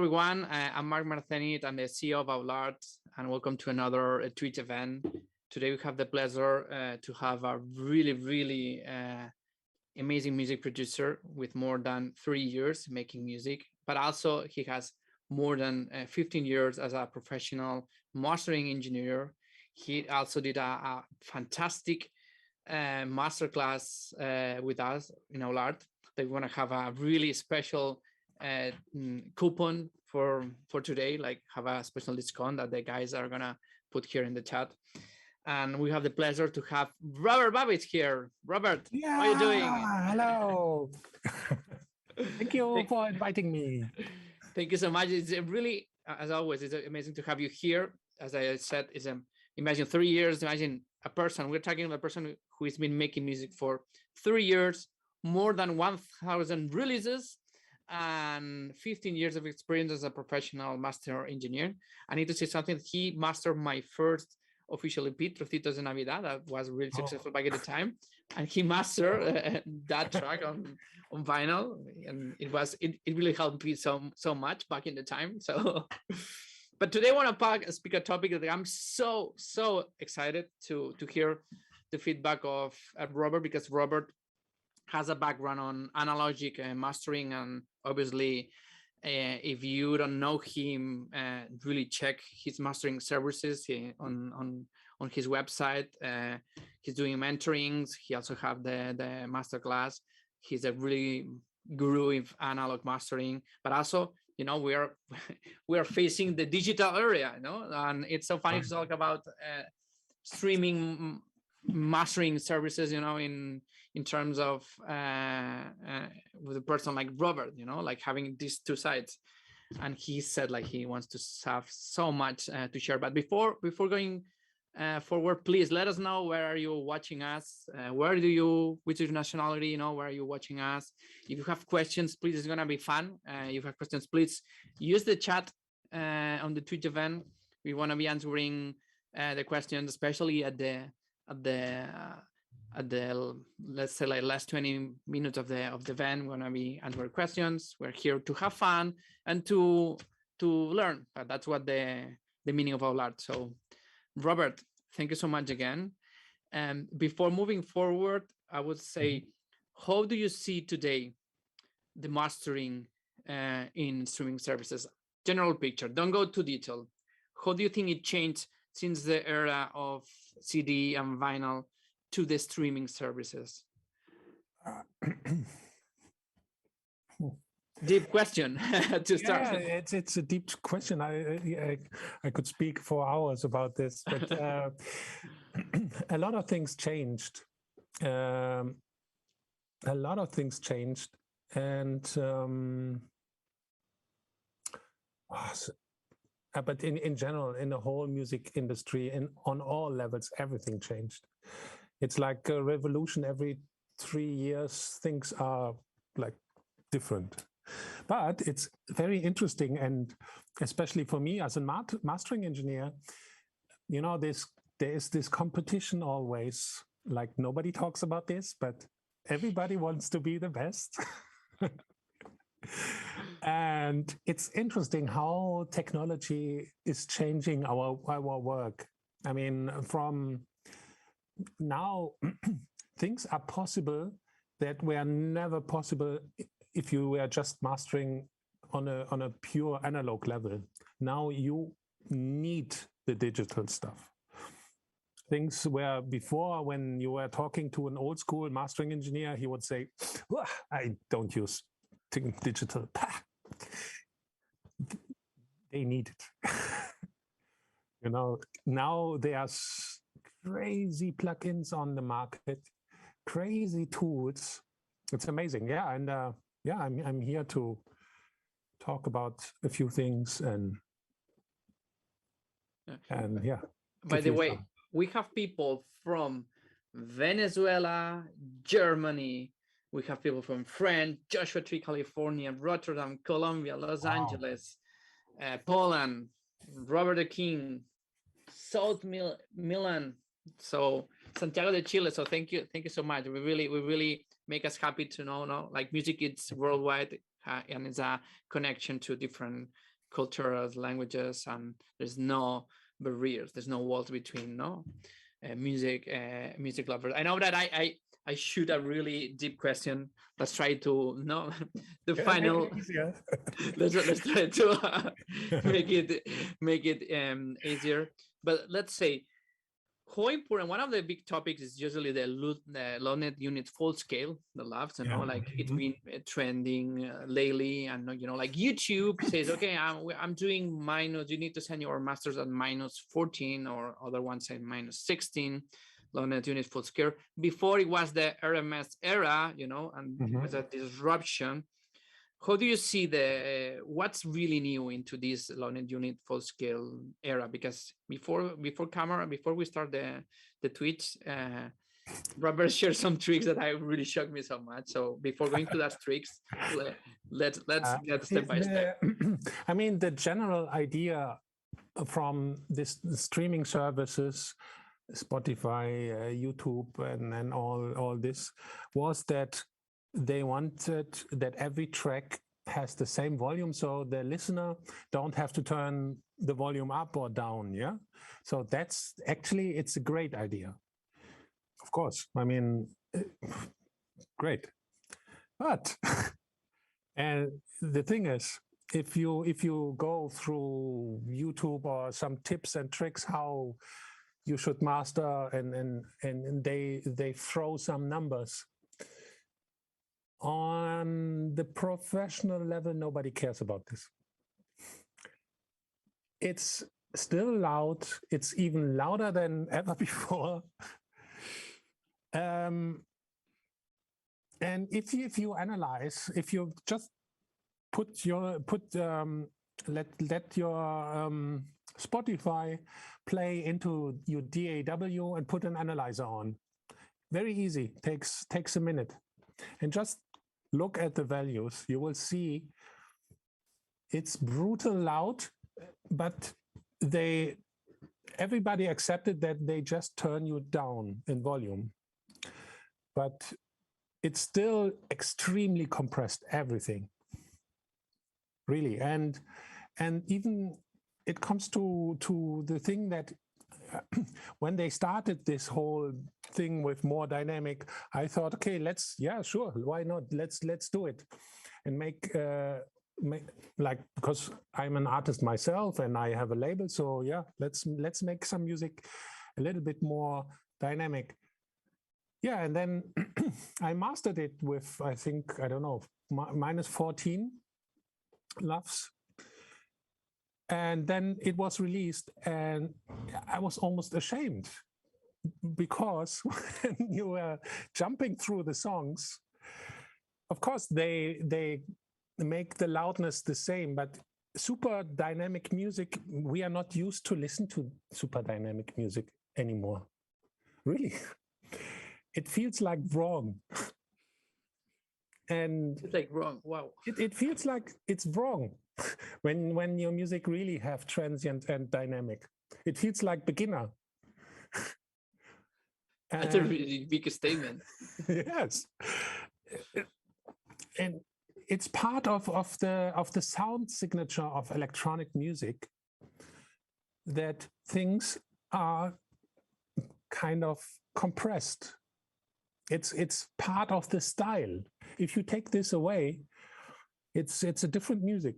everyone. I'm Mark Marcenit. I'm the CEO of Aulart, and welcome to another Twitch event. Today we have the pleasure to have a really amazing music producer with more than 3 years making music, but also he has more than 15 years as a professional mastering engineer. He also did a fantastic masterclass with us in Aulart. They want to have a really special coupon for today, like have a special discount that the guys are gonna put here in the chat. And we have the pleasure to have Robert Babicz here. Robert, yeah, how are you doing? Hello. Thank you for inviting me. Thank you so much. It's really, as always, it's amazing to have you here. As I said, imagine 3 years, imagine a person, we're talking about a person who has been making music for 3 years, more than 1,000 releases, and 15 years of experience as a professional master engineer. I need to say something. He mastered my first official EP, Trocitos de Navidad, that was really successful back at the time, and he mastered that track on vinyl, and it really helped me so much back in the time. So, but today I want to speak a topic that I'm so excited to hear the feedback of Robert, because Robert has a background on analogic mastering, and obviously if you don't know him, really check his mastering services on his website. He's doing mentorings. He also have the masterclass. He's a really guru in analog mastering, but also, you know, we are facing the digital area, you know, and it's so funny to talk about streaming mastering services, you know, in terms of with a person like Robert, you know, like having these two sides. And he said like he wants to have so much to share. But before going forward, please let us know, where are you watching us? Which is your nationality, you know, where are you watching us? If you have questions, please, it's gonna be fun. If you have questions, please use the chat on the Twitch event. We want to be answering the questions, especially at the let's say like last 20 minutes of the event. We're gonna be answering questions. We're here to have fun and to learn. But that's what the meaning of Aulart. So Robert, thank you so much again. And before moving forward, I would say, how do you see today the mastering in streaming services? General picture, don't go too detailed. How do you think it changed since the era of CD and vinyl to the streaming services? Deep question to start. Yeah, it's a deep question. I could speak for hours about this, but a lot of things changed. And but in general, in the whole music industry, on all levels, everything changed. It's like a revolution. Every 3 years, things are like different. But it's very interesting, and especially for me as a mastering engineer, you know, there is this competition always. Like, nobody talks about this, but everybody wants to be the best. And it's interesting how technology is changing our work. I mean, from now, things are possible that were never possible if you were just mastering on a pure analog level. Now you need the digital stuff. Things where before, when you were talking to an old school mastering engineer, he would say, I don't use digital. They need it. You know, now there's crazy plugins on the market, crazy tools. It's amazing. Yeah. And I'm here to talk about a few things and yeah. By the way, we have people from Venezuela, Germany. We have people from France, Joshua Tree, California, Rotterdam, Colombia, Los Angeles, Poland, Robert the King, South Milan, so Santiago de Chile. So thank you so much. We really make us happy to know like music is worldwide, and it's a connection to different cultures, languages, and there's no barriers. There's no walls between music lovers. I know that I shoot a really deep question. Let's try to know the final. let's try to make it easier. But let's say how important. One of the big topics is usually the loudness unit full scale, the LUFS. Like it's been trending lately, and like YouTube says, okay, I'm doing minus. You need to send your masters at -14, or other ones say -16. Loudness unit full scale. Before it was the RMS era, and it was a disruption. How do you see what's really new into this loudness unit full scale era? Because before we start the Twitch, Robert shared some tricks that really shocked me so much. So before going to those tricks, let's get step by step. I mean, the general idea from this streaming services, Spotify, YouTube, and all this, was that they wanted that every track has the same volume, so the listener don't have to turn the volume up or down. Yeah, so that's actually, it's a great idea. Of course, I mean, great, but and the thing is, if you go through YouTube or some tips and tricks how you should master, and they throw some numbers. On the professional level, nobody cares about this. It's still loud. It's even louder than ever before. And if you analyze, if you just let your Spotify play into your DAW and put an analyzer on, very easy. Takes a minute, and just look at the values. You will see it's brutal loud, but everybody accepted that they just turn you down in volume. But it's still extremely compressed, everything. Really. And even it comes to the thing that when they started this whole thing with more dynamic, I thought, okay, sure, why not? Let's do it and make like, because I'm an artist myself and I have a label, so yeah, let's make some music a little bit more dynamic. Yeah, and then I mastered it with, I think, I don't know, -14 LUFS. And then it was released, and I was almost ashamed, because when you were jumping through the songs, of course they make the loudness the same, but super dynamic music, we are not used to listen to super dynamic music anymore. Really, it feels like wrong. And it's like wrong. Wow. It feels like it's wrong. When your music really have transient and dynamic, it feels like beginner. That's a really big statement. Yes, and it's part of the sound signature of electronic music, that things are kind of compressed. It's part of the style. If you take this away, it's a different music.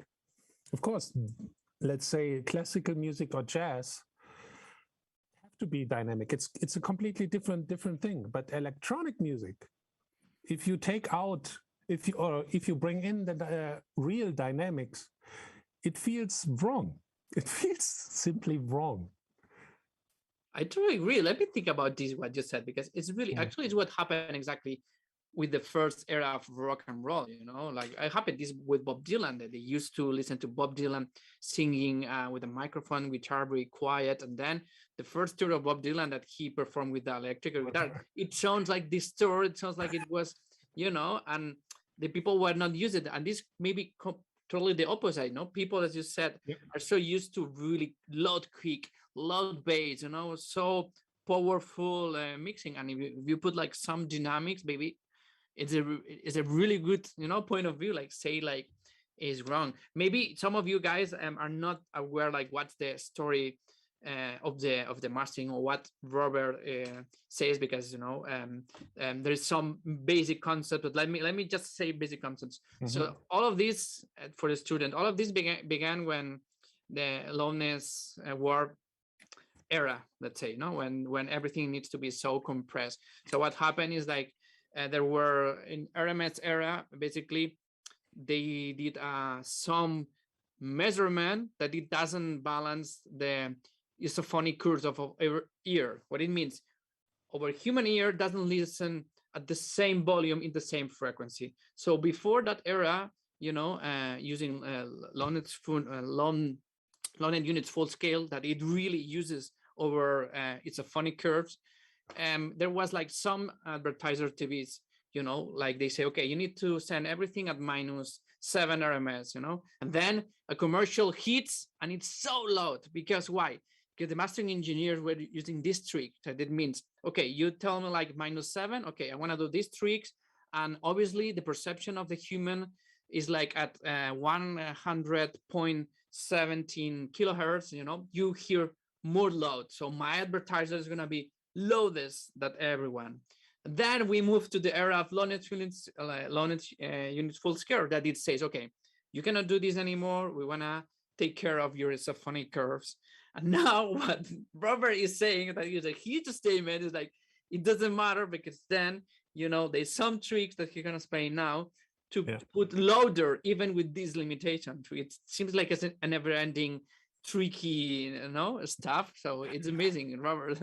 Of course, let's say classical music or jazz have to be dynamic. It's a completely different thing. But electronic music, if you take out, if you bring in the real dynamics, it feels wrong. It feels simply wrong. I totally agree. Let me think about this, what you said, because it's really actually it's what happened exactly with the first era of rock and roll. Like I happened this with Bob Dylan, that they used to listen to Bob Dylan singing with a microphone, guitar very quiet, and then the first tour of Bob Dylan that he performed with the electric guitar, it sounds like distorted. It sounds like it was, and the people were not used it, and this maybe totally the opposite. People, as you said, are so used to really loud kick, loud bass, so powerful mixing, and if you put like some dynamics, maybe it's a really good point of view, like say like is wrong. Maybe some of you guys are not aware like what's the story of the mastering or what Robert says, because there is some basic concept, but let me just say basic concepts. So all of this for the student, all of this began when the loudness warp era, let's say, when everything needs to be so compressed. So what happened is like there were in RMS era, basically they did some measurement that it doesn't balance the euphonic curves of our ear. What it means, our human ear doesn't listen at the same volume in the same frequency. So before that era, using loudness units full scale, that it really uses over its euphonic curves. There was like some advertiser TVs, like they say, okay, you need to send everything at -7 RMS, and then a commercial hits and it's so loud. Because why? Because the mastering engineers were using this trick. That it means, okay, you tell me like -7, okay, I want to do these tricks, and obviously the perception of the human is like at 100.17 kilohertz. You hear more loud, so my advertiser is going to be loudest than everyone. Then we move to the era of loudness units full scale, that it says, okay, you cannot do this anymore. We want to take care of your euphonic curves. And now what Robert is saying, that is a huge statement, is like, it doesn't matter, because then, there's some tricks that he's going to explain now to put louder, even with this limitation. It seems like it's a never-ending tricky, stuff. So it's amazing, Robert.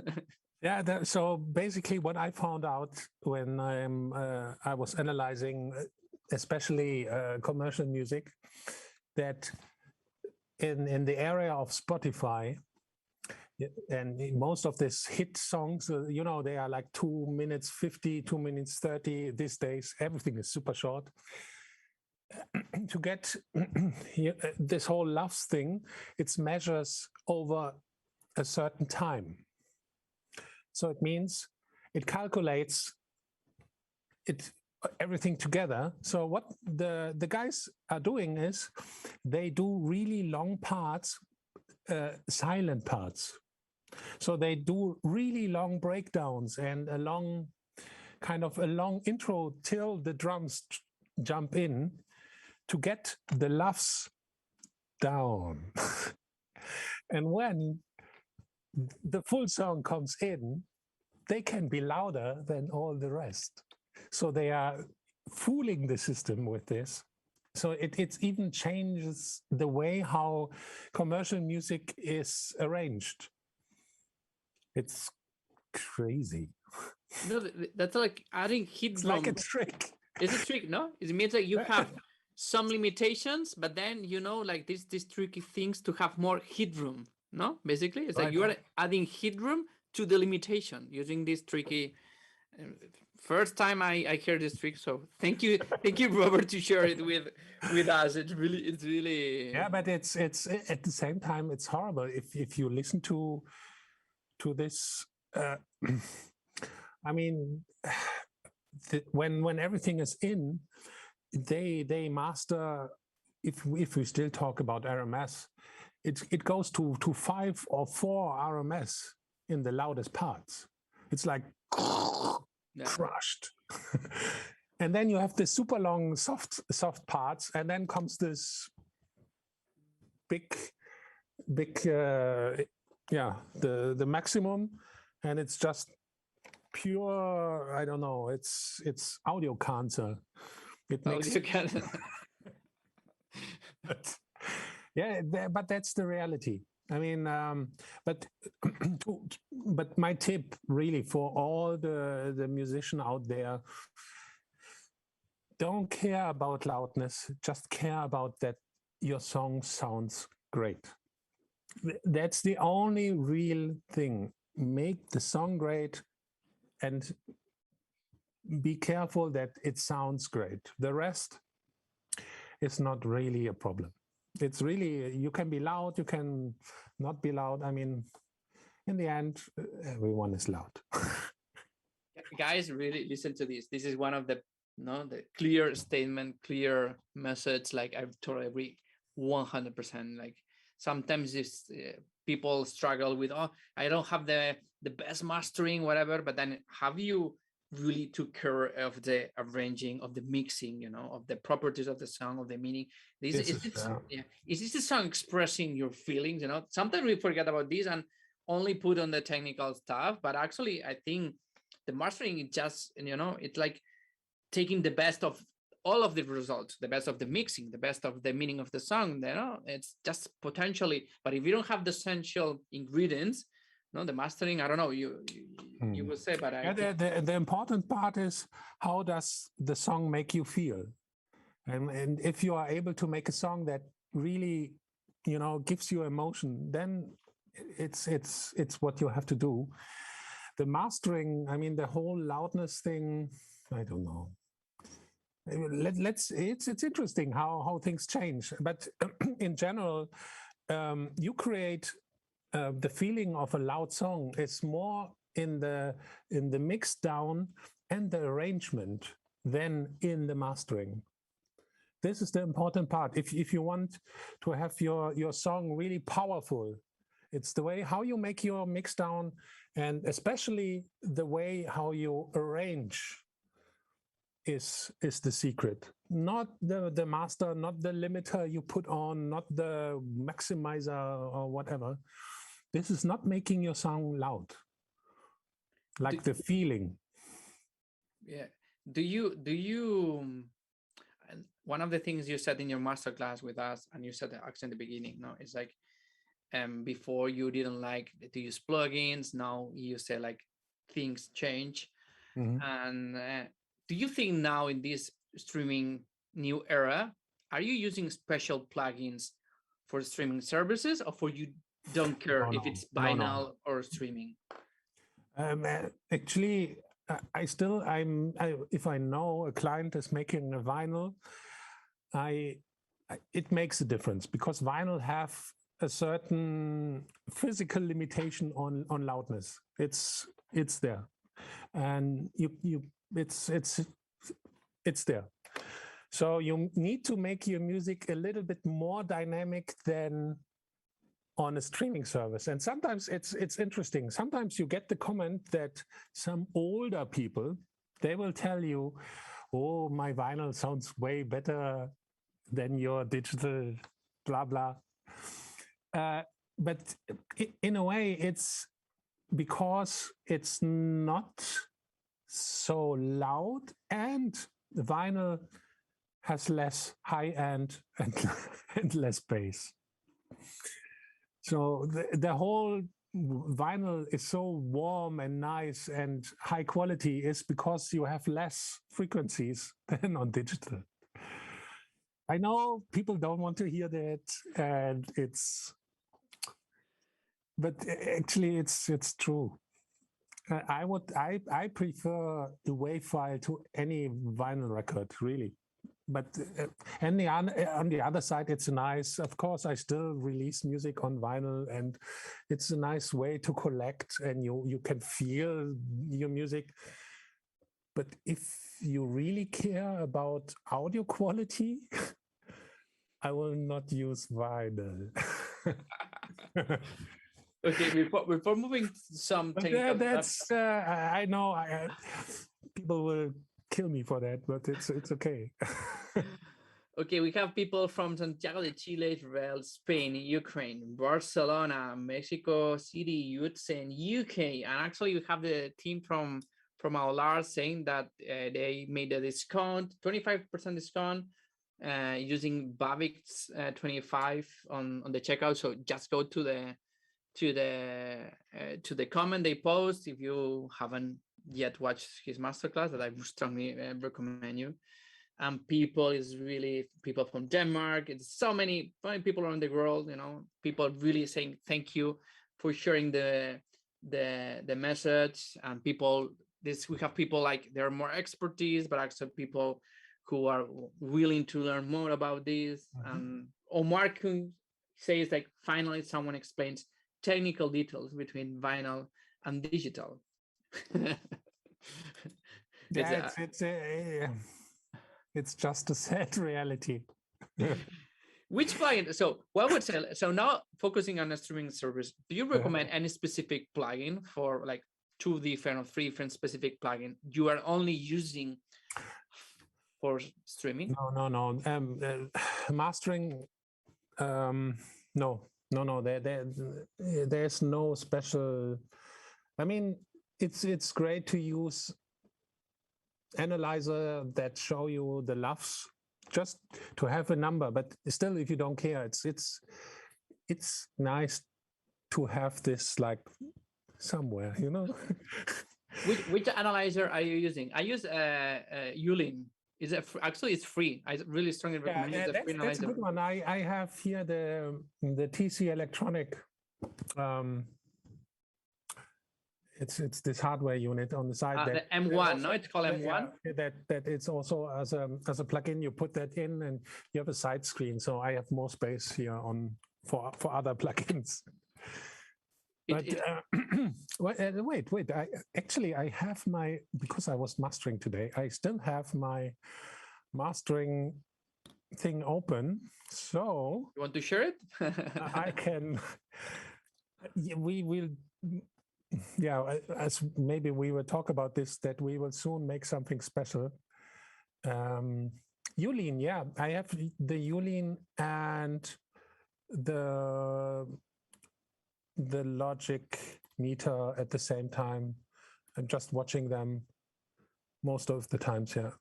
Yeah, so basically what I found out when I was analyzing especially commercial music, that in the area of Spotify, and most of these hit songs, they are like 2 minutes 50, 2 minutes 30 these days. Everything is super short. To get this whole LUFS thing, it's measures over a certain time. So it means it calculates everything together. So what the guys are doing is they do really long parts, silent parts. So they do really long breakdowns and a long intro till the drums jump in to get the LUFS down. And when the full song comes in, they can be louder than all the rest. So they are fooling the system with this. So it even changes the way how commercial music is arranged. It's crazy. No, that's like adding heat It's drum. like a trick. It's a trick, no? It means that you have some limitations, but then, like these tricky things to have more headroom, no? Basically, it's like you are adding headroom to the limitation using this tricky. First time I hear this trick, so thank you, Robert, to share it with us. It's really. Yeah, but it's at the same time it's horrible if you listen to this. I mean, when everything is in, they master. If we still talk about RMS, it goes to 5 or 4 RMS in the loudest parts. It's like crushed. And then you have the super long soft parts, and then comes this big the maximum, and it's just pure, I don't know, it's audio cancer. It makes but that's the reality. I mean, but my tip really for all the musicians out there, don't care about loudness, just care about that your song sounds great. That's the only real thing. Make the song great and be careful that it sounds great. The rest is not really a problem. It's really, you can be loud, you can not be loud. I mean, in the end, everyone is loud. Guys, really listen to this. This is one of the no, the clear statement, clear message. Like I totally agree, 100%. Like sometimes it's people struggle with, oh, I don't have the best mastering, whatever. But then have you really took care of the arranging, of the mixing, of the properties of the song, of the meaning? Is this the song expressing your feelings? Sometimes we forget about this and only put on the technical stuff. But actually, I think the mastering is just, it's like taking the best of all of the results, the best of the mixing, the best of the meaning of the song. It's just potentially. But if you don't have the essential ingredients, no, the mastering, I don't know. You will say, but the important part is, how does the song make you feel? And if you are able to make a song that really, gives you emotion, then it's what you have to do. The mastering, I mean, the whole loudness thing, I don't know. It's interesting how things change, but in general, you create the feeling of a loud song is more in the mix down and the arrangement than in the mastering. This is the important part. If you want to have your song really powerful, it's the way how you make your mix down, and especially the way how you arrange is the secret. Not the master, not the limiter you put on, not the maximizer or whatever. This is not making your song loud. Like the feeling. Yeah. Do you and one of the things you said in your masterclass with us, and you said actually in the beginning, no, it's like before you didn't like to use plugins. Now you say like things change. Mm-hmm. And do you think now in this streaming new era, are you using special plugins for streaming services, or for you don't care if it's vinyl or streaming? Actually, if I know a client is making a vinyl, it makes a difference, because vinyl have a certain physical limitation on loudness. It's there, and it's there. So you need to make your music a little bit more dynamic than on a streaming service. And sometimes it's interesting. Sometimes you get the comment that some older people, they will tell you, oh, my vinyl sounds way better than your digital, blah, blah. But in a way, it's because it's not so loud, and the vinyl has less high end and less bass. So the whole vinyl is so warm and nice and high quality is because you have less frequencies than on digital. I know people don't want to hear that, and but actually it's true. I prefer the WAV file to any vinyl record, really. But on the other side, it's nice. Of course, I still release music on vinyl, and it's a nice way to collect, and you can feel your music. But if you really care about audio quality, I will not use vinyl. Okay, before moving to some technical that's I know people will kill me for that, but it's okay. Okay, we have people from Santiago de Chile, Israel, Spain, Ukraine, Barcelona, Mexico City, USA, and UK. And actually, we have the team from Aulart saying that they made a discount, 25% discount, using Babicz 25 on the checkout. So just go to the comment they post if you haven't yet watched his masterclass, that I would strongly recommend you. And people from Denmark. It's so many people around the world. People really saying thank you for sharing the message. And we have people like there are more expertise, but also people who are willing to learn more about this. Mm-hmm. And Omar says like finally someone explains technical details between vinyl and digital. it's just a sad reality. Which plugin? So what would say? So now focusing on a streaming service, do you recommend any specific plugin for like 2 different or 3 different specific plugin you are only using for streaming? No. Mastering, no. There's no special. I mean, it's great to use analyzer that show you the LUFS just to have a number, but still, if you don't care, it's nice to have this like somewhere, you know. Which analyzer are you using? I use Ulin. Is it actually it's free? I really strongly recommend it. That's a good one. I have here the TC Electronic. It's this hardware unit on the side. The M1, no, it's called M1. That it's also as a plugin. You put that in, and you have a side screen. So I have more space here on for other plugins. But wait. I have my, because I was mastering today. I still have my mastering thing open. So you want to share it? I can. We will. Yeah, as maybe we will talk about this, that we will soon make something special. Ulin, yeah, I have the Ulin and the Logic meter at the same time. I'm just watching them most of the times, yeah.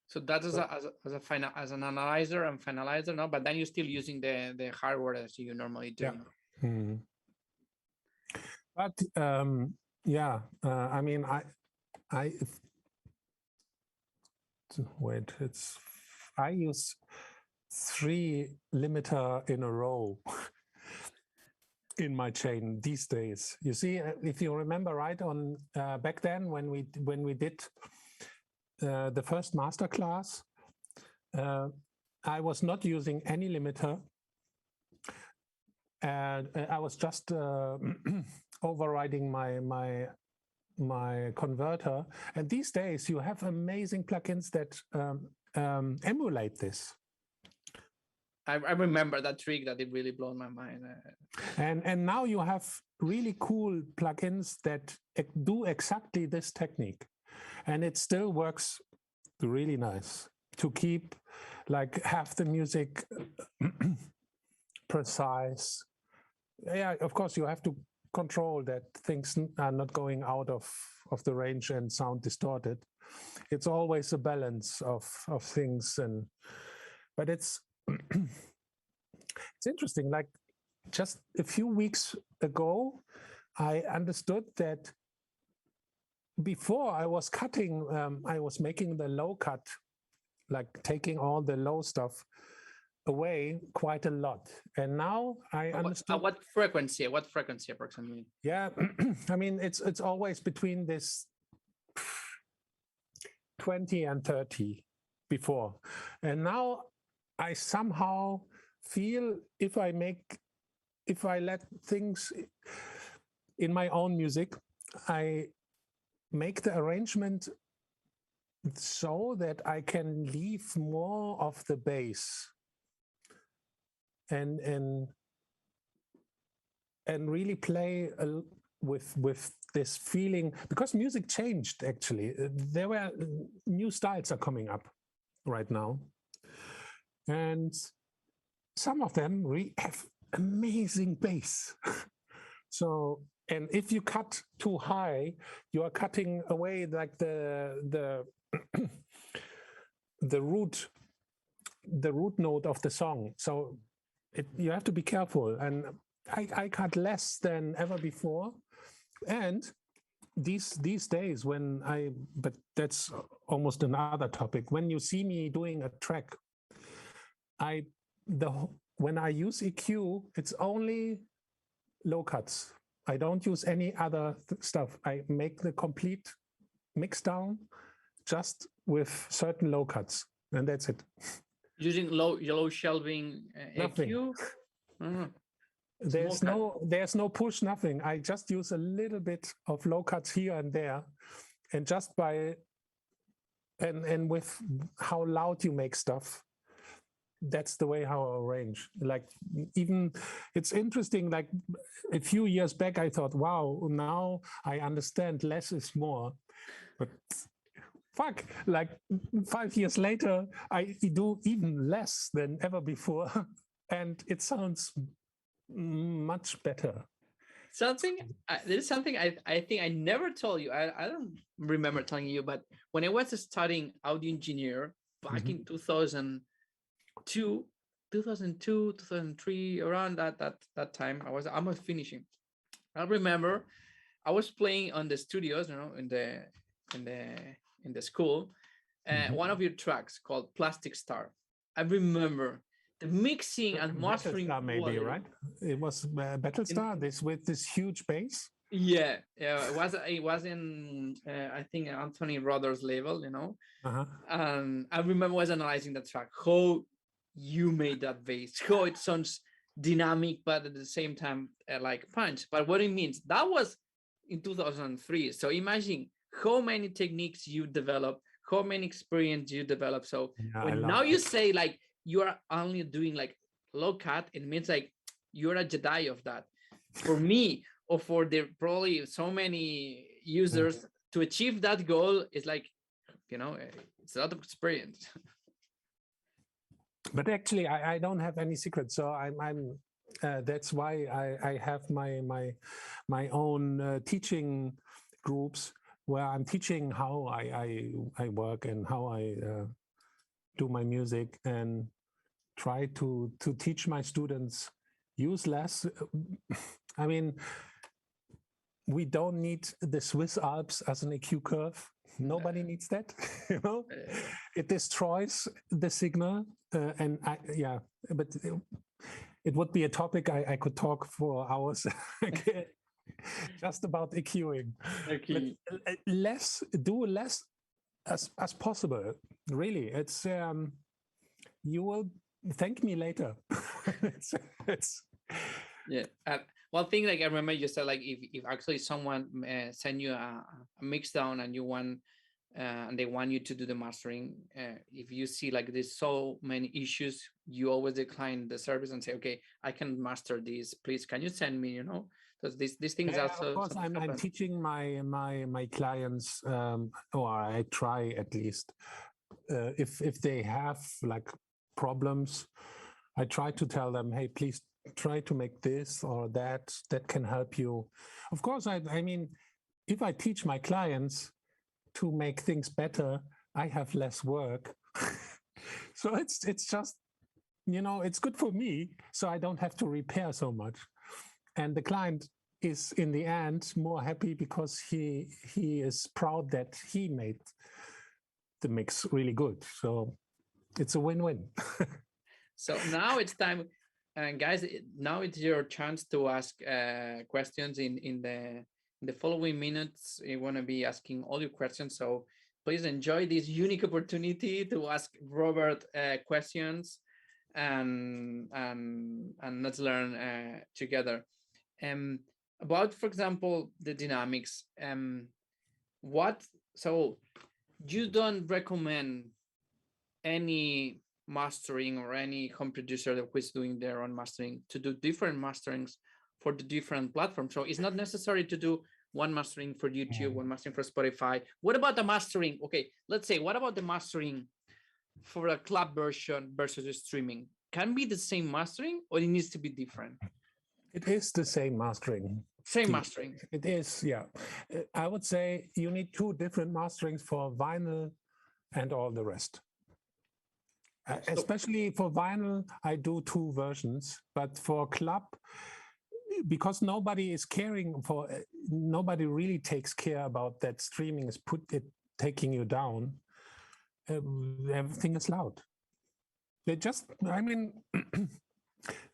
So that is as an analyzer and finalizer, no? But then you're still using the hardware as you normally do. Yeah. But I mean, I use 3 limiter in a row in my chain these days. You see, if you remember right on back then when we did the first masterclass, I was not using any limiter, and I was just overriding my converter. And these days you have amazing plugins that emulate this. I remember that trick that it really blew my mind. And now you have really cool plugins that do exactly this technique, and it still works really nice to keep like have the music precise. Yeah, of course you have to control that things are not going out of the range and sound distorted. It's always a balance of things, but it's it's interesting. Like just a few weeks ago, I understood that before I was cutting, I was making the low cut, like taking all the low stuff away quite a lot, and now I understand what frequency approximately. Yeah, I mean it's always between this 20 and 30 before, and now I somehow feel if I let things in my own music, I make the arrangement so that I can leave more of the bass and really play with this feeling, because music changed actually. There were new styles are coming up right now, and some of them have amazing bass. So, and if you cut too high, you are cutting away like the root note of the song. So you have to be careful. And I cut less than ever before. And these days but that's almost another topic. When you see me doing a track, when I use EQ, it's only low cuts. I don't use any other stuff. I make the complete mix down just with certain low cuts, and that's it. Using low shelving EQ? There's no push, nothing. I just use a little bit of low cuts here and there, and just by and with how loud you make stuff, that's the way how I arrange. Like, even it's interesting, like a few years back I thought, wow, now I understand less is more. But fuck, like 5 years later I do even less than ever before and it sounds much better. There is something I think I never told you. I don't remember telling you, but when I was studying audio engineer back in 2002, 2003, around that time, I was almost finishing. I remember I was playing on the studios, in the school, one of your tracks called Plastic Star. I remember the mixing and mastering Battlestar, maybe, quality. right? It was Battlestar, this with this huge bass. Yeah, it was in I think Anthony Rother's label, and I remember was analyzing the track, how you made that bass, how it sounds dynamic, but at the same time like punch. But what it means, that was in 2003. So imagine how many techniques you develop, how many experience you develop. So when now you say like you are only doing like low cut, it means like you're a Jedi of that. For me, or for the probably so many users, to achieve that goal is like, it's a lot of experience. But actually, I don't have any secret. So I'm that's why I have my own teaching groups where I'm teaching how I work and how I do my music, and try to teach my students use less. I mean, we don't need the Swiss Alps as an EQ curve. Nobody needs that, It destroys the signal, but it would be a topic I could talk for hours just about EQing. Okay. But do less as possible. Really, it's you will thank me later. it's yeah. One thing, like I remember you said, like if actually someone send you a mix down and you want and they want you to do the mastering, if you see like there's so many issues, you always decline the service and say, okay, I can master this, please can you send me, because these things also. Of course, I'm teaching my clients, or I try at least, if they have like problems, I try to tell them, hey, please try to make this or that can help you. Of course, I mean, if I teach my clients to make things better, I have less work. So it's just, it's good for me, so I don't have to repair so much. And the client is in the end more happy because he is proud that he made the mix really good. So it's a win-win. So now it's time, guys. Now it's your chance to ask questions in the following minutes. You want to be asking all your questions, so please enjoy this unique opportunity to ask Robert questions, and let's learn together. About, for example, the dynamics. So you don't recommend any mastering or any home producer that was doing their own mastering to do different masterings for the different platforms. So it's not necessary to do one mastering for YouTube, one mastering for Spotify. What about the mastering? Okay, let's say, what about the mastering for a club version versus a streaming? Can be the same mastering, or it needs to be different? It is the same mastering. Same mastering. It is, yeah. I would say you need two different masterings for vinyl and all the rest. Especially for vinyl, I do two versions, but for club, because nobody is caring for, nobody really takes care about that streaming is taking you down. Everything is loud. They just, I mean,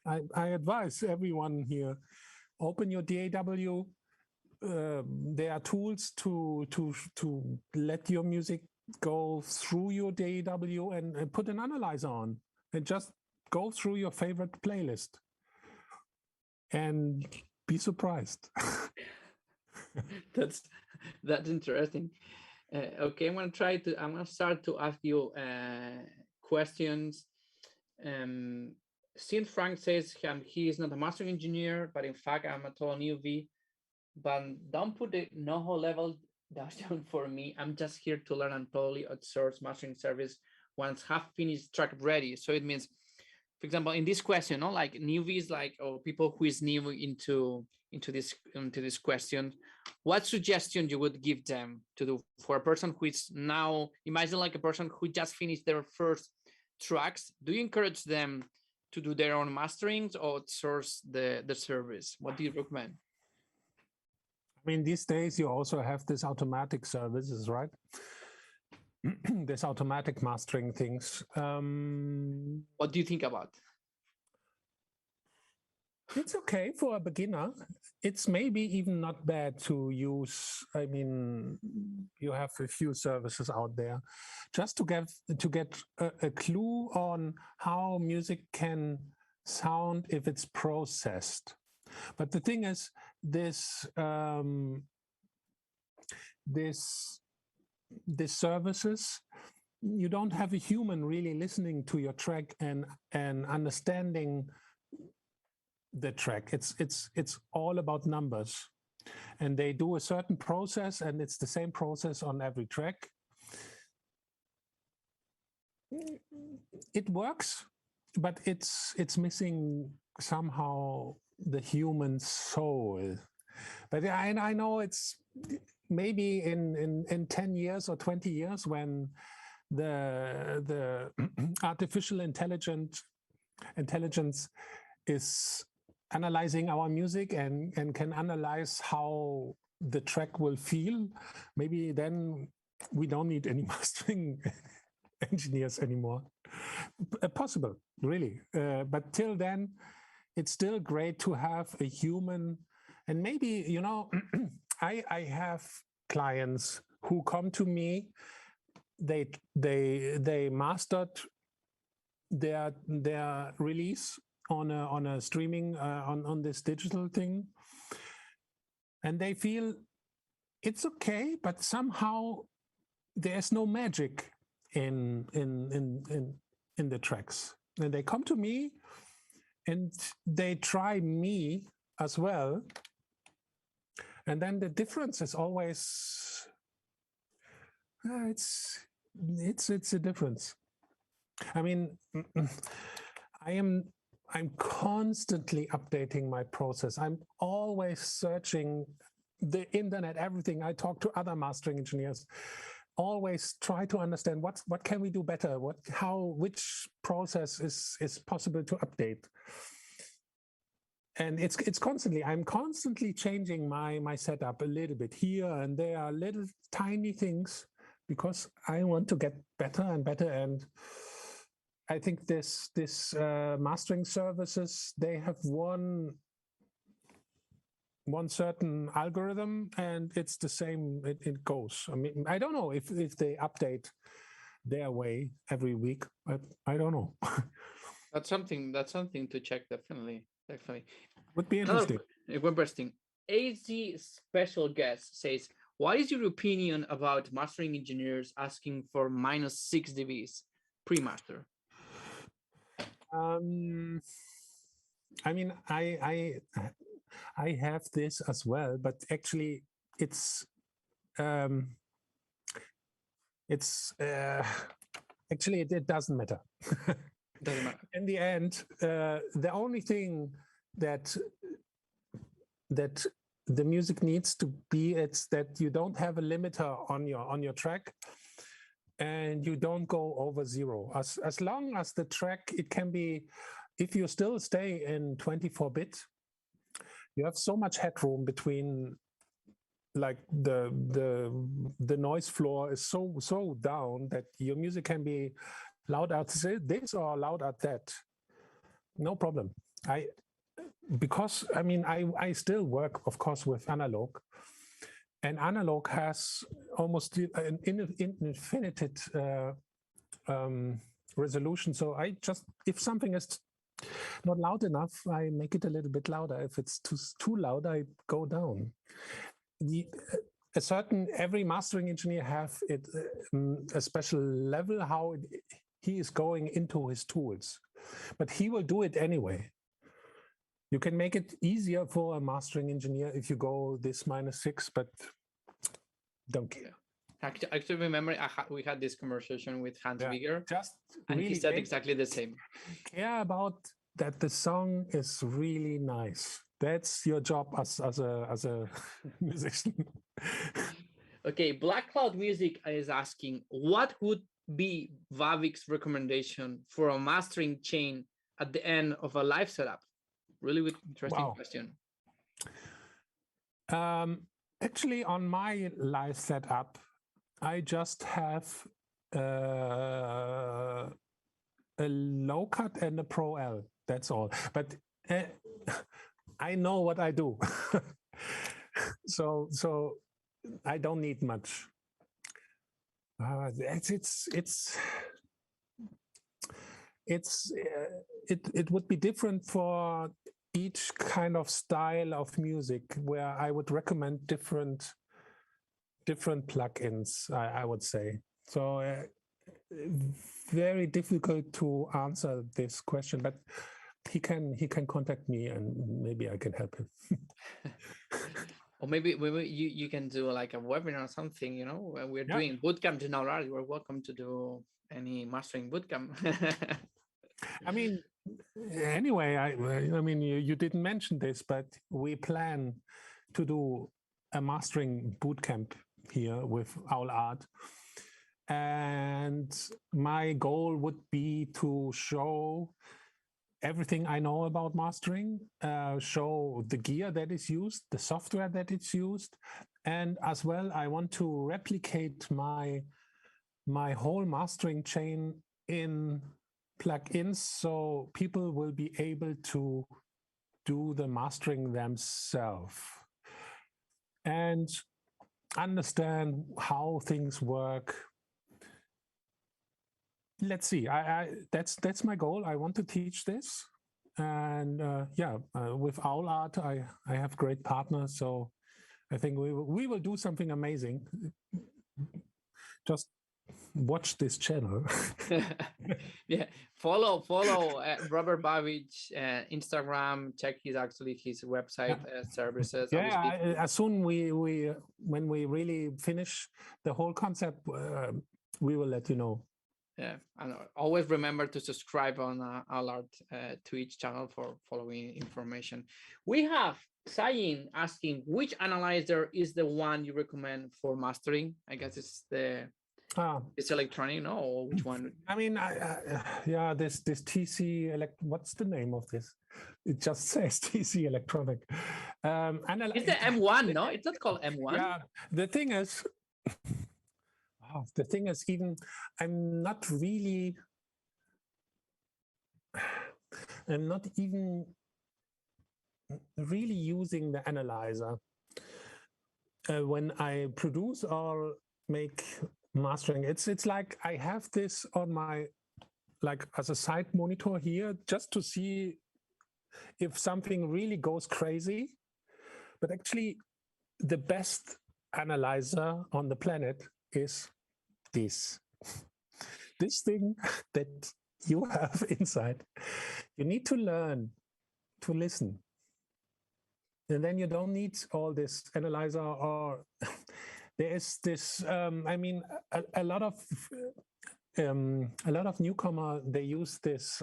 I advise everyone here, open your DAW. There are tools to let your music go through your DAW and put an analyzer on and just go through your favorite playlist and be surprised. That's interesting. Okay, I'm gonna start to ask you questions. Since Frank says he is not a mastering engineer, but in fact I'm a total newbie, but don't put the know-how level down for me. I'm just here to learn and totally outsource mastering service once half finished track ready. So it means, for example, in this question, no, like newbies, like or people who is new into this question, what suggestion you would give them to do for a person who is now, imagine like a person who just finished their first tracks? Do you encourage them to do their own masterings or outsource the service? What do you recommend? I mean, these days you also have this automatic services, right? This automatic mastering things. What do you think about? It's okay for a beginner. It's maybe even not bad to use. I mean, you have a few services out there, just to get a clue on how music can sound if it's processed. But the thing is, this services, you don't have a human really listening to your track and understanding the track. It's all about numbers, and they do a certain process, and it's the same process on every track. It works, but it's missing somehow the human soul. But I know it's maybe in 10 years or 20 years when the artificial intelligence is analyzing our music and can analyze how the track will feel, maybe then we don't need any mastering engineers anymore. Possible, really. But till then, it's still great to have a human. And maybe, you know, I have clients who come to me, they mastered their release on a streaming on this digital thing, and they feel it's okay, but somehow there's no magic in the tracks. And they come to me and they try me as well, and then the difference is always it's a difference. I mean, I'm constantly updating my process. I'm always searching the internet, everything. I talk to other mastering engineers, always try to understand what can we do better, which process is possible to update. And it's constantly, I'm constantly changing my setup a little bit here and there, little tiny things, because I want to get better and better. And I think this mastering services, they have one certain algorithm, and it's the same. It goes. I mean, I don't know if they update their way every week, but I don't know. That's something to check. Definitely. Would be interesting. Interesting. AZ special guest says, what is your opinion about mastering engineers asking for -6 dBs pre-master? I mean, I have this as well, but actually it's actually it doesn't matter. Doesn't matter. In the end, the only thing that the music needs to be, it's that you don't have a limiter on your track, and you don't go over 0. As long as the track, it can be, if you still stay in 24-bit, you have so much headroom between, like the noise floor is so down that your music can be loud at this or loud at that. No problem. Because I mean, I still work, of course, with analog, and analog has almost an infinite resolution. So I just, if something is not loud enough, I make it a little bit louder. If it's too loud, I go down. every mastering engineer have a special level how he is going into his tools, but he will do it anyway. You can make it easier for a mastering engineer if you go this -6, but don't care. I actually remember we had this conversation with Hans Wieger, and really he said exactly the same. Care about that the song is really nice. That's your job as a musician. Okay, Black Cloud Music is asking, what would be Babicz's recommendation for a mastering chain at the end of a live setup? Really interesting question. Actually, on my live setup, I just have a low cut and a Pro L. That's all. But I know what I do, so I don't need much. It would be different for each kind of style of music, where I would recommend different plugins, I would say. So very difficult to answer this question, but he can contact me and maybe I can help him. Or maybe you can do like a webinar or something, you know, when we're doing bootcamp in Aulart. You're welcome to do any mastering bootcamp. I mean, anyway, I mean, you didn't mention this, but we plan to do a mastering bootcamp here with Aulart. And my goal would be to show everything I know about mastering, show the gear that is used, the software that is used, and as well, I want to replicate my whole mastering chain in plugins, so people will be able to do the mastering themselves and understand how things work. Let's see. That's my goal. I want to teach this, and with Aulart, I have great partners, so I think we will do something amazing. Just watch this channel. Yeah, follow Robert Babicz Instagram. Check his website services. Yeah, as soon when we really finish the whole concept, we will let you know. Yeah, and always remember to subscribe on Aulart Twitch channel for following information. We have Sayin asking, which analyzer is the one you recommend for mastering? I guess it's it's electronic, no? Or which one? I mean, this TC what's the name of this? It just says TC electronic. It's the M1, no? It's not called M1. Yeah, the thing is, even I'm not even really using the analyzer when I produce or make mastering. It's like I have this on my, like, as a side monitor here, just to see if something really goes crazy. But actually, the best analyzer on the planet is this thing that you have inside. You need to learn to listen, and then you don't need all this analyzer. Or there is this I mean, a lot of newcomer, they use this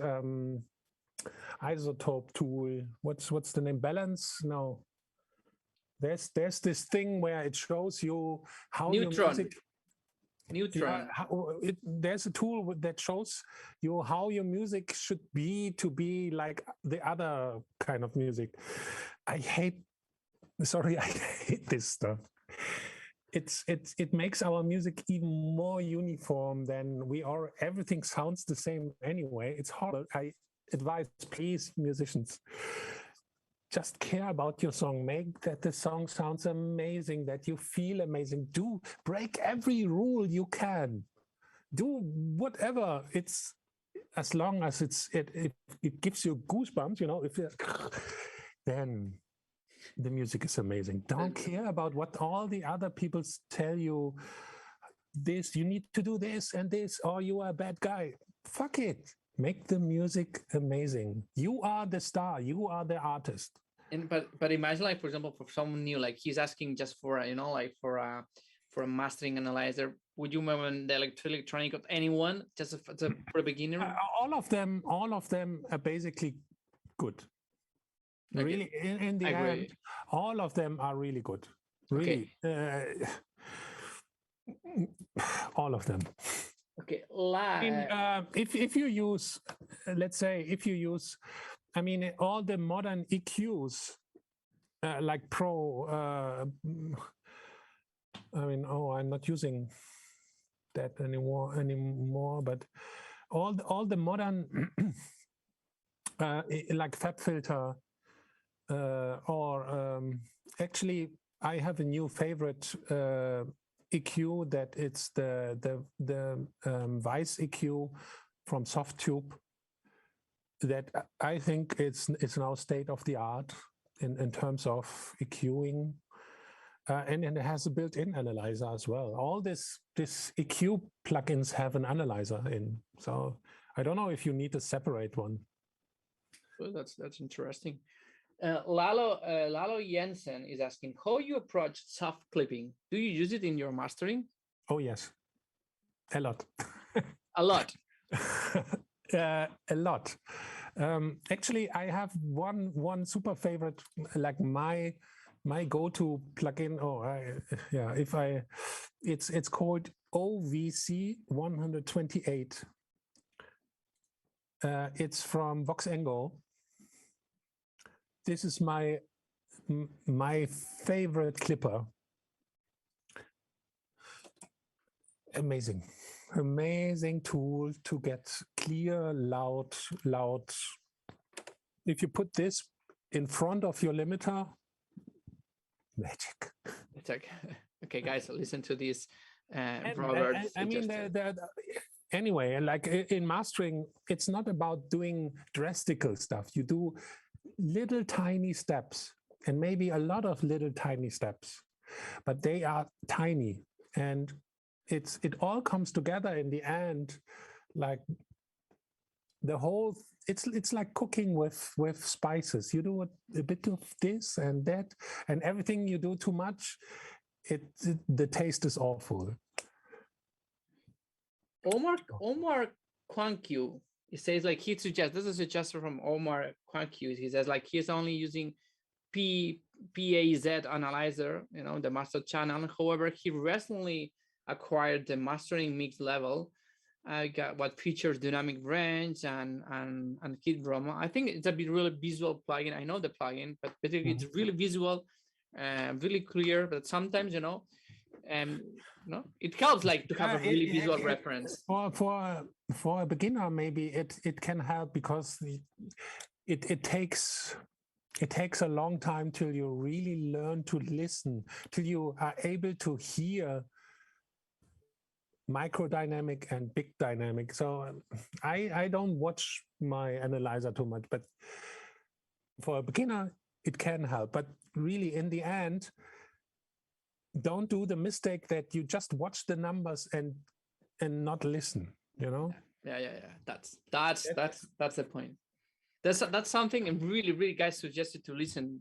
isotope tool. What's the name? Balance? No, there's this thing where it shows you how your music. Neutron. There's a tool that shows you how your music should be to be like the other kind of music. I hate this stuff. It makes our music even more uniform than we are. Everything sounds the same anyway. It's horrible. I advise, please, musicians, just care about your song. Make that the song sounds amazing, that you feel amazing. Break every rule you can. Do whatever. It's as long as it gives you goosebumps, you know. Then the music is amazing. Don't care about what all the other people tell you. This, you need to do this and this, or you are a bad guy. Fuck it. Make the music amazing. You are the star. You are the artist. And but imagine, like, for example, for someone new, like he's asking just for like for a mastering analyzer. Would you recommend the electronic of anyone just for a beginner? All of them are basically good. Okay. Really, in the end, all of them are really good. Really, all of them. Okay. If you use, let's say, I mean, all the modern EQs, like Pro. I mean, I'm not using that anymore. But all the modern, like FabFilter, or actually, I have a new favorite EQ that it's the Vice EQ from Softtube. That I think it's now state of the art in terms of EQing, and it has a built-in analyzer as well. All this EQ plugins have an analyzer in, so I don't know if you need a separate one. Well, that's interesting. Lalo Jensen is asking how you approach soft clipping. Do you use it in your mastering? Oh yes, a lot. A lot. A lot. Actually, I have one super favorite, like my go-to plugin. It's called OVC 128. It's from Voxengo. This is my favorite clipper. Amazing tool to get clear, loud. If you put this in front of your limiter, magic. It's like, okay, guys, listen to this. Robert, I mean, anyway, like in mastering, it's not about doing drastical stuff. You do little tiny steps, and maybe a lot of little tiny steps, but they are tiny, and it all comes together in the end, like the whole. It's like cooking with spices. You do a bit of this and that, and everything you do too much, the taste is awful. Omar Kwankyu, he says, like, he suggests, this is a suggestion from Omar Kwankyu. He says, like, he's only using PAZ analyzer, the master channel. However, he recently acquired the mastering mix level. I got what features dynamic range and kit Roma. I think it's a really visual plugin. I know the plugin, but basically it's really visual, really clear. But sometimes, it helps, like, to have a really visual reference. For a beginner, maybe it can help, because it takes a long time till you really learn to listen, till you are able to hear micro dynamic and big dynamic. So I don't watch my analyzer too much, but for a beginner it can help. But really, in the end, don't do the mistake that you just watch the numbers and not listen. Yeah. That's the point. That's something really guys suggested to listen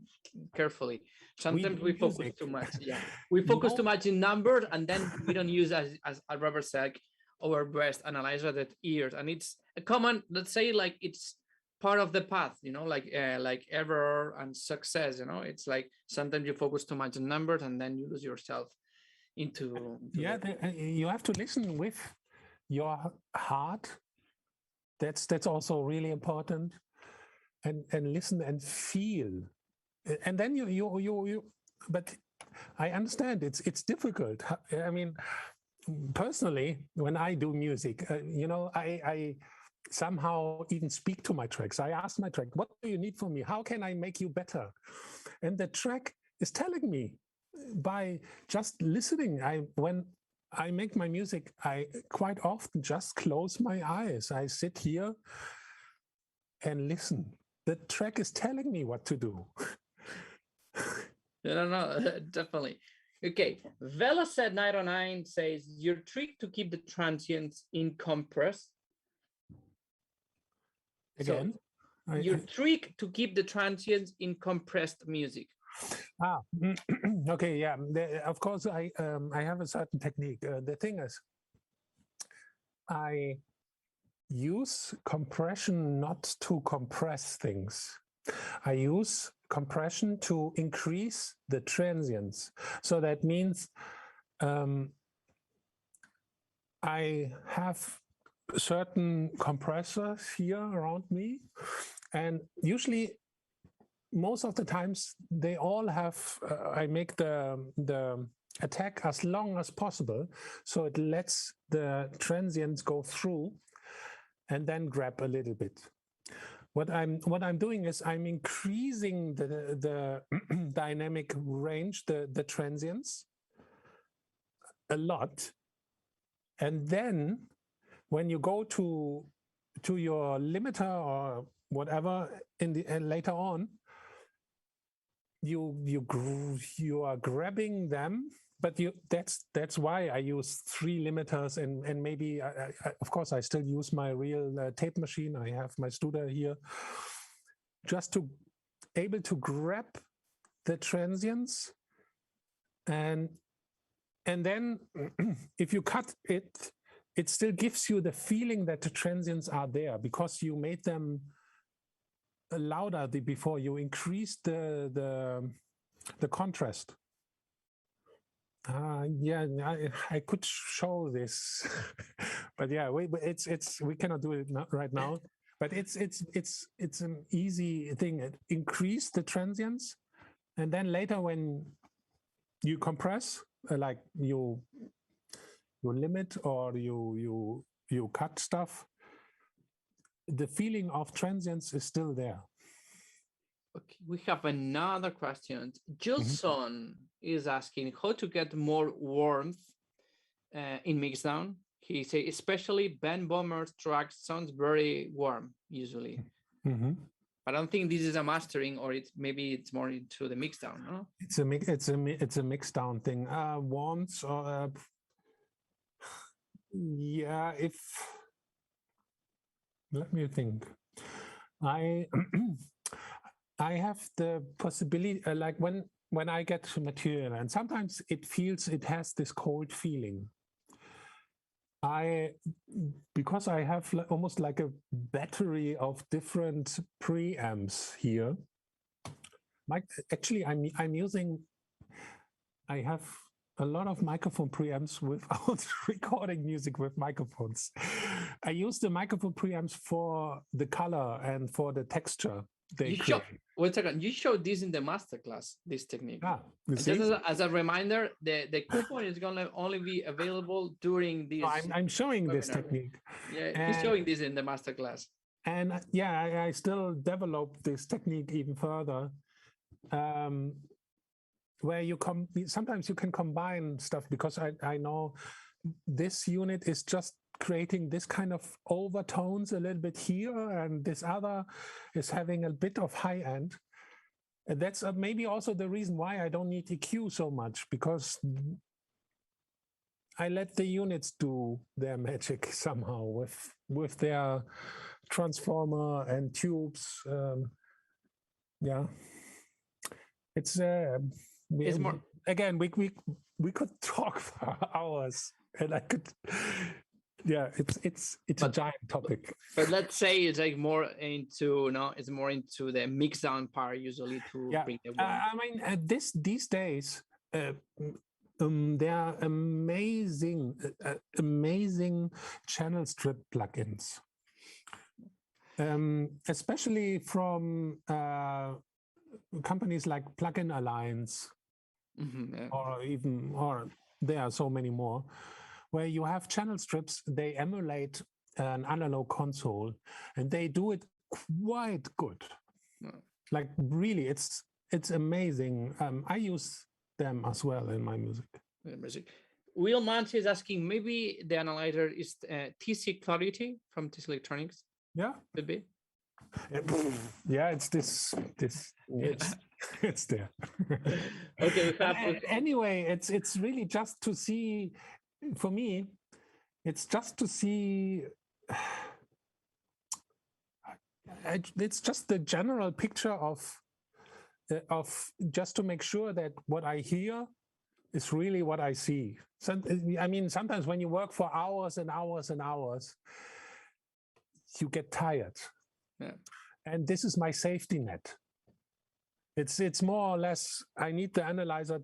carefully. Sometimes we focus too much. Yeah, we focus too much in numbers, and then we don't use, as Robert said, our best analyzer that ears. And it's a common, let's say, like, it's part of the path. Like error and success. It's like sometimes you focus too much on numbers, and then you lose yourself into you have to listen with your heart. That's also really important. And listen and feel, and then you. But I understand it's difficult. I mean, personally, when I do music, I somehow even speak to my tracks. I ask my track, "What do you need from me? How can I make you better?" And the track is telling me by just listening. When I make my music, I quite often just close my eyes. I sit here and listen. The track is telling me what to do. No, definitely. Okay, Velocet 909 says your trick to keep the transients in compress. Again, so your trick to keep the transients in compressed music. Okay, yeah. Of course, I have a certain technique. The thing is, I use compression not to compress things. I use compression to increase the transients. So that means I have certain compressors here around me, and usually most of the times they all have I make the attack as long as possible, so it lets the transients go through and then grab a little bit. What I'm doing is I'm increasing the dynamic range, the transients a lot, and then when you go to your limiter or whatever in the later on, you are grabbing them, but that's why I use 3 limiters, and maybe I, of course I still use my real tape machine. I have my Studer here, just to able to grab the transients, and then if you cut it, it still gives you the feeling that the transients are there because you made them louder before you increase the contrast. Yeah, I could show this, but yeah, we cannot do it right now. But it's an easy thing. Increase the transients, and then later when you compress, like you limit or you cut stuff, the feeling of transients is still there. Okay, we have another question. Gilson is asking how to get more warmth in mixdown. He say especially Ben Bomber's track sounds very warm usually. I don't think this is a mastering, or maybe it's more into the mixdown. No, it's a mixdown thing. Warmth or yeah. If let me think, I have the possibility, like when I get material, and sometimes it has this cold feeling. Because I have almost like a battery of different preamps here. Actually, I'm using. I have a lot of microphone preamps without recording music with microphones. I use the microphone preamps for the color and for the texture. Wait a second, you showed this in the masterclass, this technique. Just as a reminder, the coupon is going to only be available during this. I'm showing webinar. This technique. Yeah, he's showing this in the masterclass. And yeah, I still develop this technique even further. Where sometimes you can combine stuff, because I know this unit is just creating this kind of overtones a little bit here, and this other is having a bit of high end. And that's maybe also the reason why I don't need EQ so much, because I let the units do their magic somehow with their transformer and tubes. Yeah, it's more. Again, we could talk for hours, and I could. Yeah, it's a giant topic. But let's say it's like more into it's more into the mixdown part usually to bring the warmth. I mean, these days there are amazing channel strip plugins, especially from companies like Plugin Alliance, or there are so many more, where you have channel strips. They emulate an analog console, and they do it quite good. Like really, it's amazing. I use them as well in my music. Will Manti is asking, maybe the analyzer is TC Clarity from TC Electronics. Yeah, could be. Yeah, it's this. It's there. Okay, we But have. anyway, it's really just to see. For me, it's just to see. It's just the general picture of just to make sure that what I hear is really what I see. I mean, sometimes when you work for hours and hours and hours, you get tired. Yeah. And this is my safety net. It's more or less, I need the analyzer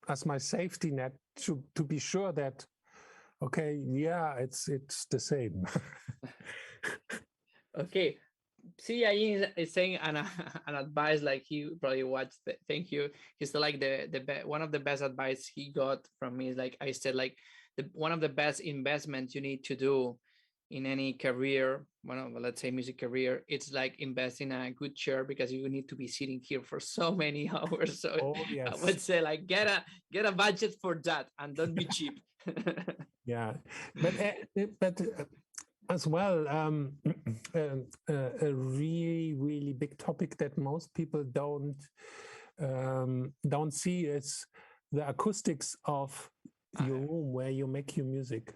as my safety net to be sure that, okay, yeah, it's the same. Okay. CIE is saying an advice like he probably watched. Thank you. He's like one of the best advice he got from me is like I said, like one of the best investments you need to do in any career, let's say music career, it's like invest in a good chair because you need to be sitting here for so many hours. So Oh, yes. I would say like get a budget for that and don't be cheap. Yeah, but as well, a really big topic that most people don't see is the acoustics of your room where you make your music.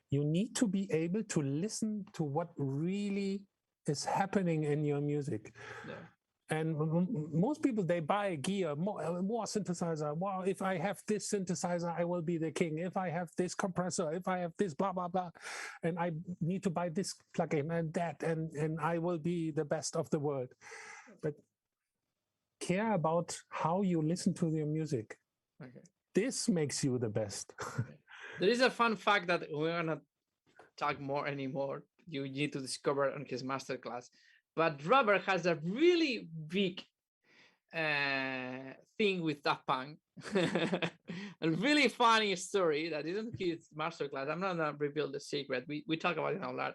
You need to be able to listen to what really is happening in your music. Yeah. And most people, they buy gear, more synthesizer. Well, if I have this synthesizer, I will be the king. If I have this compressor, if I have this blah, blah, blah, and I need to buy this plugin and that, and I will be the best of the world. But care about how you listen to your music. Okay. This makes you the best. Okay. There is a fun fact that we're not talk more anymore. You need to discover on his masterclass. But Robert has a really big thing with Daft Punk. A really funny story that isn't his masterclass. I'm not gonna reveal the secret. We talk about it a lot.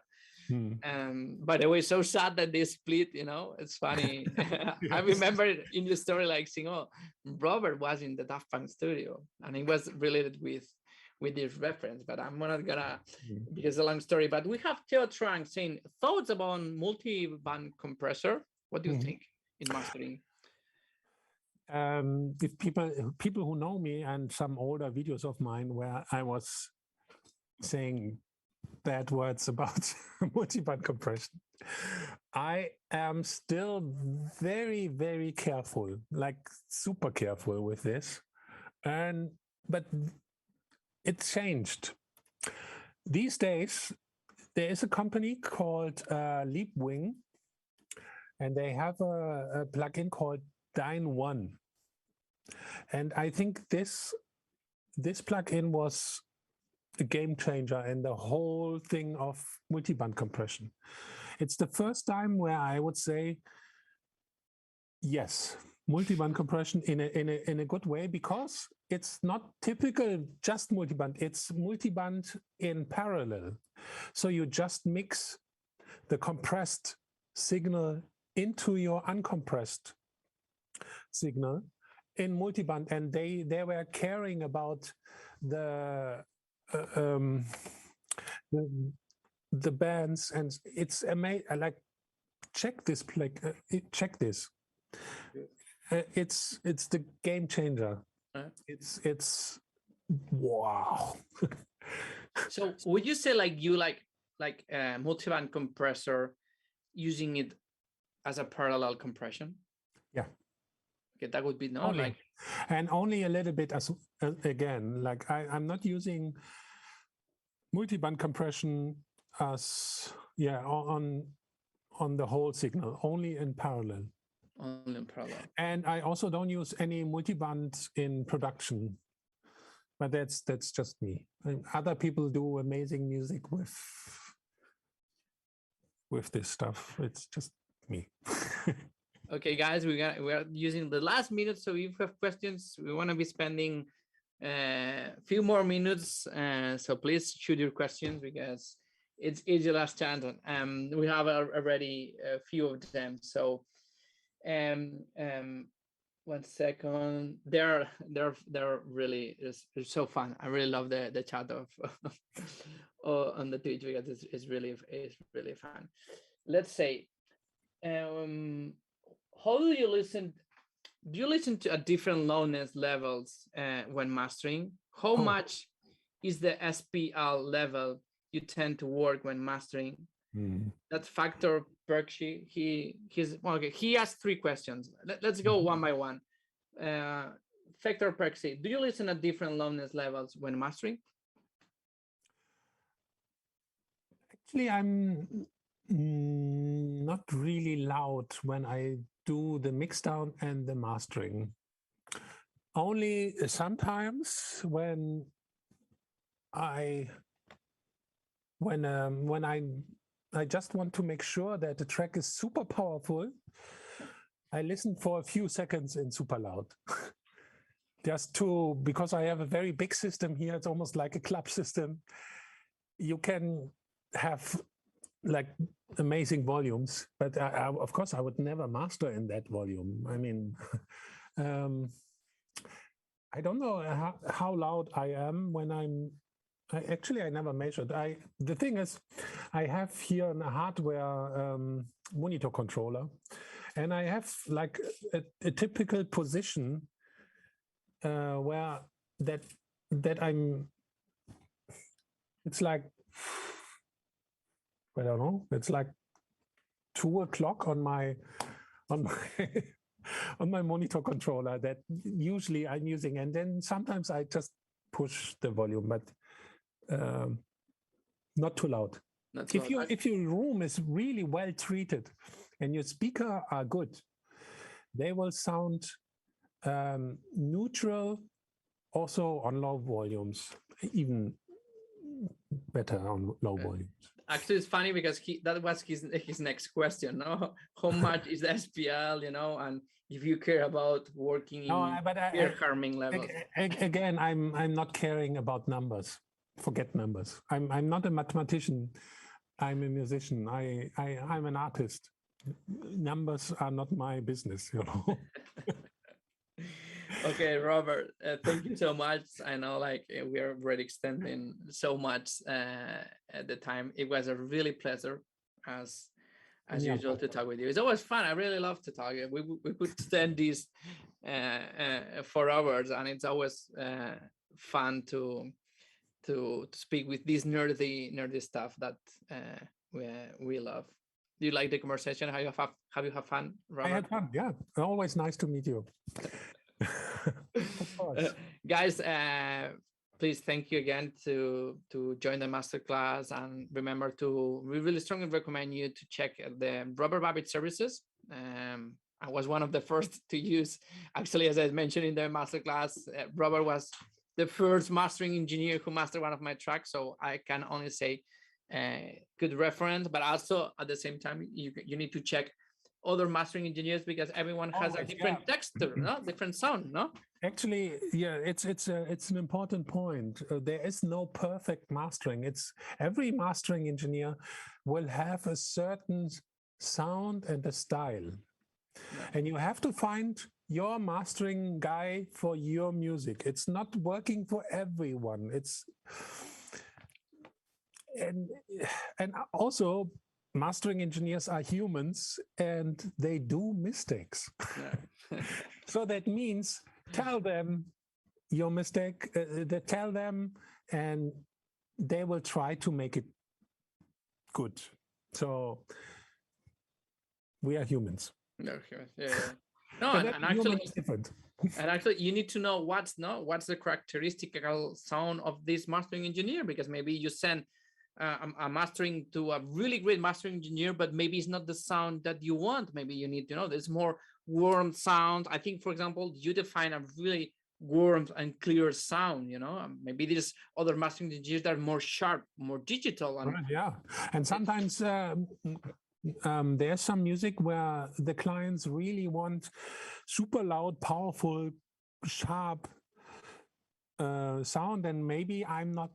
By the way, so sad that they split, it's funny. Yes. I remember in the story like saying, oh, Robert was in the Daft Punk studio and it was related with this reference, but I'm not gonna, because it's a long story. But we have Theo Trang saying thoughts about multi-band compressor. What do you think in mastering? If people who know me and some older videos of mine where I was saying bad words about multiband compression, I am still very, very careful, like super careful with this. But it changed. These days, there is a company called Leapwing, and they have a plugin called Dyne One. And I think this plugin was a game changer in the whole thing of multiband compression. It's the first time where I would say, yes, multiband compression in a good way, because it's not typical just multiband, it's multiband in parallel. So you just mix the compressed signal into your uncompressed signal in multiband, and they were caring about the bands, and it's amazing. Like, check this, check this. It's the game changer. It's wow. So would you say like you like multiband compressor using it as a parallel compression? Yeah. Okay, that would be no only. like, and only a little bit as again, like I'm not using multiband compression as on the whole signal, only in parallel. Only in parallel. And I also don't use any multiband in production, but that's just me. And other people do amazing music with this stuff. It's just me. Okay, guys, we are using the last minute, so if you have questions, we want to be spending a few more minutes. So please shoot your questions because it's your last chance. We have already a few of them. So, 1 second. They're really it's so fun. I really love the chat of on the Twitch because it's really fun. Let's say how do you listen? Do you listen to different loudness levels when mastering? How much is the SPL level you tend to work when mastering? That Factor Berkshire, he asked 3 questions. Let's go one by one. Factor Berkshire, do you listen at different loudness levels when mastering? Actually, I'm not really loud when I do the mix down and the mastering. Only sometimes when I just want to make sure that the track is super powerful, I listen for a few seconds in super loud. Because I have a very big system here, it's almost like a club system. You can have like amazing volumes, but of course I would never master in that volume. I mean, I don't know how loud I am when I never measured. The thing is, I have here a hardware monitor controller, and I have like a typical position where that I'm. It's like, I don't know. It's like 2 o'clock on my on my monitor controller that usually I'm using, and then sometimes I just push the volume, but not too loud. If your room is really well treated and your speaker are good, they will sound neutral also on low volumes, even better on low volumes. Actually, it's funny because that was his next question. No, how much is the SPL? And if you care about working in ear harming levels. Again, I'm not caring about numbers. Forget numbers. I'm not a mathematician. I'm a musician. I'm an artist. Numbers are not my business. Okay, Robert, thank you so much. I know we are already extending so much at the time. It was a really pleasure as usual to talk with you. It's always fun. I really love to talk. We could stand this for hours, and it's always fun to speak with this nerdy stuff that we love. Do you like the conversation? Have you had fun, Robert? I had fun. Yeah, always nice to meet you. Guys, please thank you again to join the masterclass, and remember we really strongly recommend you to check the Robert Babicz services. I was one of the first to use, actually, as I mentioned in the masterclass. Robert was the first mastering engineer who mastered one of my tracks, so I can only say good reference. But also at the same time, you need to check other mastering engineers, because everyone has a different texture, different sound, no? Actually, yeah, it's an important point. There is no perfect mastering. Every mastering engineer will have a certain sound and a style, and you have to find your mastering guy for your music. It's not working for everyone. And also, mastering engineers are humans and they do mistakes. Yeah. So that means tell them your mistake, tell them, and they will try to make it good. So we are humans. Yeah. No, and actually it's different. And actually, you need to know what's the characteristical sound of this mastering engineer, because maybe you send a mastering to a really great mastering engineer, but maybe it's not the sound that you want. Maybe you need to know there's more warm sound. I think, for example, you define a really warm and clear sound, maybe there's other mastering engineers that are more sharp, more digital. And right, yeah. And sometimes there's some music where the clients really want super loud, powerful, sharp sound, and maybe I'm not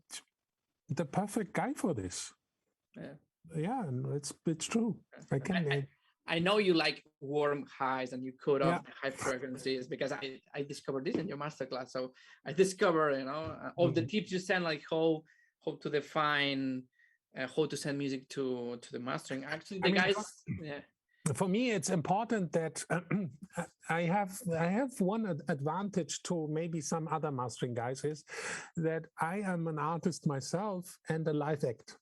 the perfect guy for this. Yeah, it's true. I know you like warm highs and you cut off the high frequencies, because I discovered this in your masterclass. So I discovered, all the tips you send, like how to define, how to send music to the mastering. Actually, for me, it's important that I have one advantage to maybe some other mastering guys is that I am an artist myself and a live act.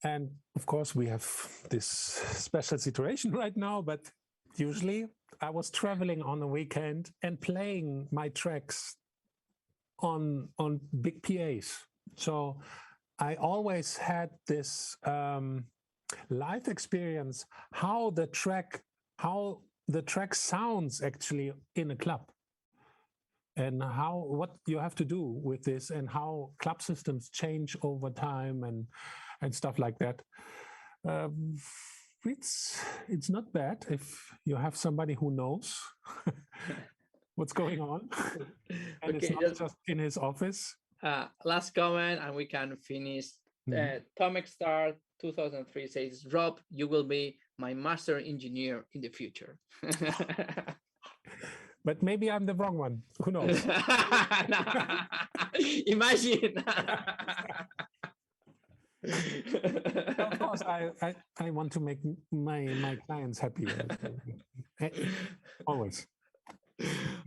And of course, we have this special situation right now, but usually I was traveling on a weekend and playing my tracks on big PAs. So I always had this live experience, how the track sounds actually in a club, and what you have to do with this, and how club systems change over time and stuff like that. It's not bad if you have somebody who knows what's going on, and Okay, it's not just in his office. Last comment, and we can finish. Tomic Star 2003 says, Rob, you will be my master engineer in the future. But maybe I'm the wrong one. Who knows? Imagine. Of course, I want to make my clients happy. Always.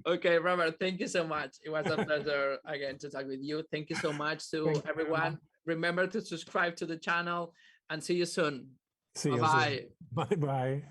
Okay, Robert, thank you so much. It was a pleasure again to talk with you. Thank you so much to everyone. Remember to subscribe to the channel and see you soon. See you Bye-bye. Bye-bye.